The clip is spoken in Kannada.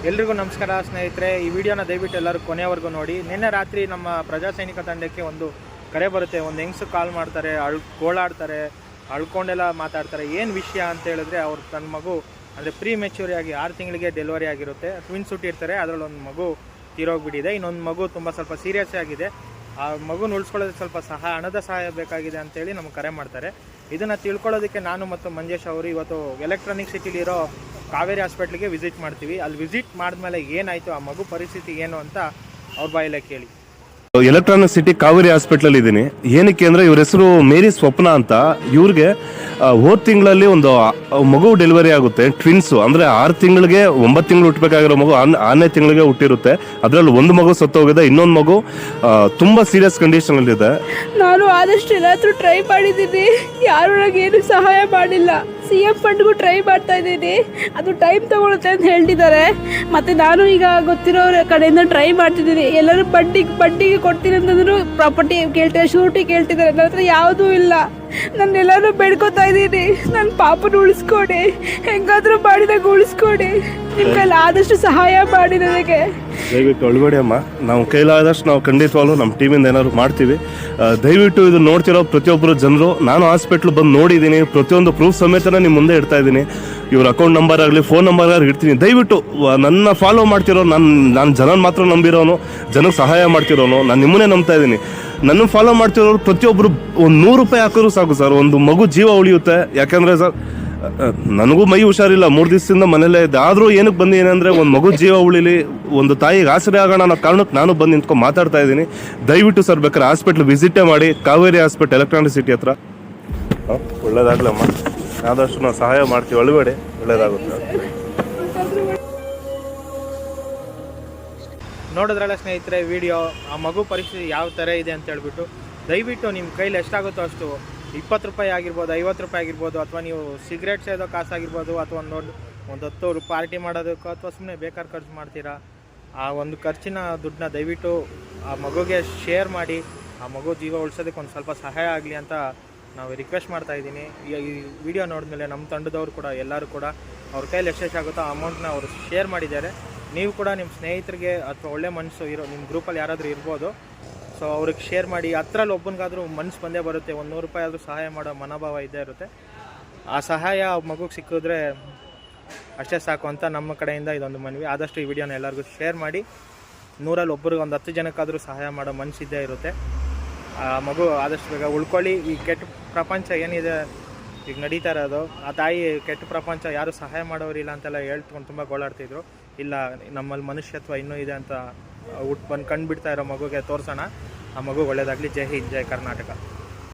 ಎಲ್ರಿಗೂ ನಮಸ್ಕಾರ ಸ್ನೇಹಿತರೆ. ಈ ವಿಡಿಯೋನ ದಯವಿಟ್ಟು ಎಲ್ಲರೂ ಕೊನೆಯವರೆಗೂ ನೋಡಿ. ನಿನ್ನೆ ರಾತ್ರಿ ನಮ್ಮ ಪ್ರಜಾ ಸೈನಿಕ ತಂಡಕ್ಕೆ ಒಂದು ಕರೆ ಬರುತ್ತೆ. ಒಂದು ಹೆಂಗಸು ಕಾಲ್ ಮಾಡ್ತಾರೆ, ಗೋಳಾಡ್ತಾರೆ, ಅಳ್ಕೊಂಡೆಲ್ಲ ಮಾತಾಡ್ತಾರೆ. ಏನು ವಿಷಯ ಅಂತ ಹೇಳಿದ್ರೆ, ಅವ್ರು ತನ್ನ ಮಗು ಅಂದರೆ ಪ್ರೀ ಮೆಚ್ಯೂರಿಯಾಗಿ 6 ತಿಂಗಳಿಗೆ ಡೆಲಿವರಿ ಆಗಿರುತ್ತೆ. ಟ್ವಿನ್ಸ್ ಹುಟ್ಟಿರ್ತಾರೆ, ಅದರಲ್ಲಿ ಒಂದು ಮಗು ತೀರೋಗ್ಬಿಟ್ಟಿದೆ. ಇನ್ನೊಂದು ಮಗು ತುಂಬ ಸ್ವಲ್ಪ ಸೀರಿಯಸ್ ಆಗಿದೆ. ಆ ಮಗುನ ಉಳಿಸ್ಕೊಳ್ಳೋದಕ್ಕೆ ಸ್ವಲ್ಪ ಹಣದ ಸಹಾಯ ಬೇಕಾಗಿದೆ ಅಂತೇಳಿ ನಮಗೆ ಕರೆ ಮಾಡ್ತಾರೆ. ಇದನ್ನು ತಿಳ್ಕೊಳ್ಳೋದಕ್ಕೆ ನಾನು ಮತ್ತು ಮಂಜೇಶ್ ಅವರು ಇವತ್ತು ಎಲೆಕ್ಟ್ರಾನಿಕ್ ಸಿಟಿಲಿರೋ ಕಾವೇರಿ ಹಾಸ್ಪಿಟ್ಲಿಗೆ ವಿಸಿಟ್ ಮಾಡ್ತೀವಿ. ಅಲ್ಲಿ ವಿಸಿಟ್ ಮಾಡಿದ್ಮೇಲೆ ಏನಾಯಿತು, ಆ ಮಗು ಪರಿಸ್ಥಿತಿ ಏನು ಅಂತ ಅವ್ರ ಬಾಯಲ್ಲೇ ಕೇಳಿ. ಎಲೆಕ್ಟ್ರಾನಿಕ್ ಸಿಟಿ ಕಾವೇರಿ ಹಾಸ್ಪಿಟ್ಲಲ್ಲಿ ಇದ್ದೀನಿ. ಏನಕ್ಕೆ ಅಂದರೆ ಇವ್ರ ಹೆಸರು ಮೇರಿ ಸ್ವಪ್ನ ಅಂತ. ಇವ್ರಿಗೆ ಹೋದ ತಿಂಗಳಲ್ಲಿ ಒಂದು ಮಗು ಡೆಲಿವರಿ ಆಗುತ್ತೆ, ಟ್ವಿನ್ಸು. ಅಂದರೆ 6 ತಿಂಗಳಿಗೆ 9 ತಿಂಗಳು ಹುಟ್ಟಬೇಕಾಗಿರೋ ಮಗು 6ನೇ ತಿಂಗಳಿಗೆ ಹುಟ್ಟಿರುತ್ತೆ. ಅದರಲ್ಲಿ ಒಂದು ಮಗು ಸತ್ತೋಗಿದೆ, ಇನ್ನೊಂದು ಮಗು ತುಂಬ ಸೀರಿಯಸ್ ಕಂಡೀಷನಲ್ಲಿದೆ. ನಾನು ಆದಷ್ಟು ಎಲ್ಲಾದ್ರೂ ಟ್ರೈ ಮಾಡಿದ್ದೀನಿ, ಯಾರು ನನಗೇನು ಸಹಾಯ ಮಾಡಿಲ್ಲ. CM ಫಂಡ್ಗೂ ಟ್ರೈ ಮಾಡ್ತಾ ಇದ್ದೀನಿ, ಅದು ಟೈಮ್ ತಗೊಳುತ್ತೆ ಅಂತ ಹೇಳ್ತಿದ್ದಾರೆ. ಮತ್ತು ನಾನು ಈಗ ಗೊತ್ತಿರೋರ ಕಡೆಯಿಂದ ಟ್ರೈ ಮಾಡ್ತಿದ್ದೀನಿ. ಎಲ್ಲರೂ ಬಡ್ಡಿಗೆ ಕೊಡ್ತೀನಿ ಅಂತಂದ್ರು ಪ್ರಾಪರ್ಟಿ ಕೇಳ್ತಿದ್ದಾರೆ, ಶೂರಿಟಿ ಕೇಳ್ತಿದ್ದಾರೆ. ನನ್ನ ಹತ್ರ ಯಾವುದೂ ಇಲ್ಲ. ನಾನೆಲ್ಲರೂ ಬೇಡ್ಕೊತಾ ಇದ್ದೀನಿ, ನನ್ನ ಪಾಪನ ಉಳಿಸ್ಕೊಡಿ, ಹೆಂಗಾದರೂ ಮಾಡಿದಾಗ ಉಳಿಸ್ಕೊಡಿ. ನಿಮ್ಮ ಕೈಲಿ ಆದಷ್ಟು ಸಹಾಯ ಮಾಡಿ ನನಗೆ. ದಯವಿಟ್ಟು ಒಳಗಡೆ ಅಮ್ಮ, ನಾವು ಕೈಲಾದಷ್ಟು ನಾವು ಖಂಡಿತವಾಗ್ಲೂ ನಮ್ಮ ಟೀಮಿಂದ ಏನಾದ್ರು ಮಾಡ್ತೀವಿ. ದಯವಿಟ್ಟು ಇದು ನೋಡ್ತಿರೋ ಪ್ರತಿಯೊಬ್ಬರು ಜನರು, ನಾನು ಹಾಸ್ಪಿಟ್ಲ್ ಬಂದು ನೋಡಿದ್ದೀನಿ, ಪ್ರತಿಯೊಂದು ಪ್ರೂಫ್ ಸಮೇತನ ನಿಮ್ಮ ಮುಂದೆ ಇಡ್ತಾ ಇದ್ದೀನಿ. ಇವ್ರ ಅಕೌಂಟ್ ನಂಬರ್ ಆಗಲಿ ಫೋನ್ ನಂಬರ್ ಆಗಲಿ ಇಡ್ತೀನಿ. ದಯವಿಟ್ಟು ನನ್ನ ಫಾಲೋ ಮಾಡ್ತಿರೋ, ನಾನು ಜನನ ಮಾತ್ರ ನಂಬಿರೋನು, ಜನಕ್ಕೆ ಸಹಾಯ ಮಾಡ್ತಿರೋನು, ನಾನು ನಿಮ್ಮನ್ನೇ ನಂಬ್ತಾ ಇದ್ದೀನಿ. ನನ್ನ ಫಾಲೋ ಮಾಡ್ತಿರೋರು ಪ್ರತಿಯೊಬ್ಬರು ಒಂದು 100 ರೂಪಾಯಿ ಹಾಕಿದ್ರು ಸಾಕು ಸರ್, ಒಂದು ಮಗು ಜೀವ ಉಳಿಯುತ್ತೆ. ಯಾಕೆಂದರೆ ಸರ್, ನನಗೂ ಮೈ ಹುಷಾರಿಲ್ಲ, 3 ದಿವಸದಿಂದ ಮನೇಲೇ ಇದ್ದೆ. ಆದರೂ ಏನಕ್ಕೆ ಬಂದು ಏನಂದರೆ ಒಂದು ಮಗು ಜೀವ ಉಳಿಲಿ, ಒಂದು ತಾಯಿಗೆ ಆಸರೆ ಆಗೋಣ ಅನ್ನೋ ಕಾರಣಕ್ಕೆ ನಾನು ಬಂದು ನಿಂತ್ಕೊಂಡು ಮಾತಾಡ್ತಾ ಇದ್ದೀನಿ. ದಯವಿಟ್ಟು ಸರ್ ಬೇಕಾದ್ರೆ ಹಾಸ್ಪಿಟ್ಲ್ ವಿಸಿಟೇ ಮಾಡಿ, ಕಾವೇರಿ ಹಾಸ್ಪಿಟಲ್ ಎಲೆಕ್ಟ್ರಾನಿಕ್ ಸಿಟಿ ಹತ್ರ. ಒಳ್ಳೇದಾಗಲಮ್ಮ, ಆದಷ್ಟು ನಾವು ಸಹಾಯ ಮಾಡ್ತೀವಿ. ಒಳಗಡೆ ಒಳ್ಳೇದಾಗುತ್ತೆ. ನೋಡಿದ್ರಲ್ಲ ಸ್ನೇಹಿತರೆ ವಿಡಿಯೋ, ಆ ಮಗು ಪರಿಸ್ಥಿತಿ ಯಾವ ಥರ ಇದೆ ಅಂತ ಹೇಳ್ಬಿಟ್ಟು. ದಯವಿಟ್ಟು ನಿಮ್ಮ ಕೈಲಿ ಎಷ್ಟಾಗುತ್ತೋ ಅಷ್ಟು, 20 ರೂಪಾಯಿ ಆಗಿರ್ಬೋದು, 50 ರೂಪಾಯಿ ಆಗಿರ್ಬೋದು, ಅಥವಾ ನೀವು ಸಿಗರೇಟ್ ಸೇದೋ ಕಾಸಾಗಿರ್ಬೋದು, ಅಥವಾ ಒಂದು 10 ಪಾರ್ಟಿ ಮಾಡೋದಕ್ಕೋ, ಅಥವಾ ಸುಮ್ಮನೆ ಬೇಕಾದ್ರೆ ಖರ್ಚು ಮಾಡ್ತೀರಾ, ಆ ಒಂದು ಖರ್ಚಿನ ದುಡ್ಡನ್ನ ದಯವಿಟ್ಟು ಆ ಮಗುಗೆ ಶೇರ್ ಮಾಡಿ, ಆ ಮಗು ಜೀವ ಉಳಿಸೋದಕ್ಕೆ ಒಂದು ಸ್ವಲ್ಪ ಸಹಾಯ ಆಗಲಿ ಅಂತ ನಾವು ರಿಕ್ವೆಸ್ಟ್ ಮಾಡ್ತಾಯಿದ್ದೀನಿ. ಈ ವಿಡಿಯೋ ನೋಡಿದ್ಮೇಲೆ ನಮ್ಮ ತಂಡದವರು ಕೂಡ ಎಲ್ಲರೂ ಕೂಡ ಅವ್ರ ಕೈಲಿ ಎಷ್ಟೆಷ್ಟಾಗುತ್ತೋ ಆ ಅಮೌಂಟ್ನ ಅವರು ಶೇರ್ ಮಾಡಿದ್ದಾರೆ. ನೀವು ಕೂಡ ನಿಮ್ಮ ಸ್ನೇಹಿತರಿಗೆ ಅಥವಾ ಒಳ್ಳೆ ಮನಸ್ಸು ಇರೋ ನಿಮ್ಮ ಗ್ರೂಪಲ್ಲಿ ಯಾರಾದರೂ ಇರ್ಬೋದು, ಸೊ ಅವ್ರಿಗೆ ಶೇರ್ ಮಾಡಿ. ಹತ್ರಲ್ಲಿ ಒಬ್ಬನಿಗಾದರೂ ಮನಸ್ಸು ಬಂದೇ ಬರುತ್ತೆ, ಒಂದು 100 ರೂಪಾಯಿ ಆದರೂ ಸಹಾಯ ಮಾಡೋ ಮನೋಭಾವ ಇದ್ದೇ ಇರುತ್ತೆ. ಆ ಸಹಾಯ ಮಗುಗೆ ಸಿಕ್ಕಿದ್ರೆ ಅಷ್ಟೇ ಸಾಕು ಅಂತ ನಮ್ಮ ಕಡೆಯಿಂದ ಇದೊಂದು ಮನವಿ. ಆದಷ್ಟು ಈ ವಿಡಿಯೋನ ಎಲ್ಲರಿಗೂ ಶೇರ್ ಮಾಡಿ. 100ರಲ್ಲಿ ಒಬ್ಬರಿಗೆ ಒಂದು 10 ಜನಕ್ಕಾದರೂ ಸಹಾಯ ಮಾಡೋ ಮನಸ್ಸಿದ್ದೇ ಇರುತ್ತೆ. ಆ ಮಗು ಆದಷ್ಟು ಬೇಗ ಉಳ್ಕೊಳ್ಳಿ. ಈ ಕೆಟ್ಟ ಪ್ರಪಂಚ ಏನಿದೆ ಈಗ ನಡೀತಾ ಇರೋದು, ಆ ತಾಯಿ ಕೆಟ್ಟ ಪ್ರಪಂಚ, ಯಾರು ಸಹಾಯ ಮಾಡೋರಿಲ್ಲ ಅಂತೆಲ್ಲ ಹೇಳ್ಕೊಂಡು ತುಂಬ ಗೋಳಾಡ್ತಿದ್ರು. ಇಲ್ಲ, ನಮ್ಮಲ್ಲಿ ಮನುಷ್ಯತ್ವ ಇನ್ನೂ ಇದೆ ಅಂತ ಬಂದು ಕಂಡುಬಿಡ್ತಾ ಇರೋ ಮಗುಗೆ ತೋರಿಸೋಣ. ಆ ಮಗು ಒಳ್ಳೆಯದಾಗಲಿ. ಜೈ ಹಿಂದ್, ಜೈ ಕರ್ನಾಟಕ.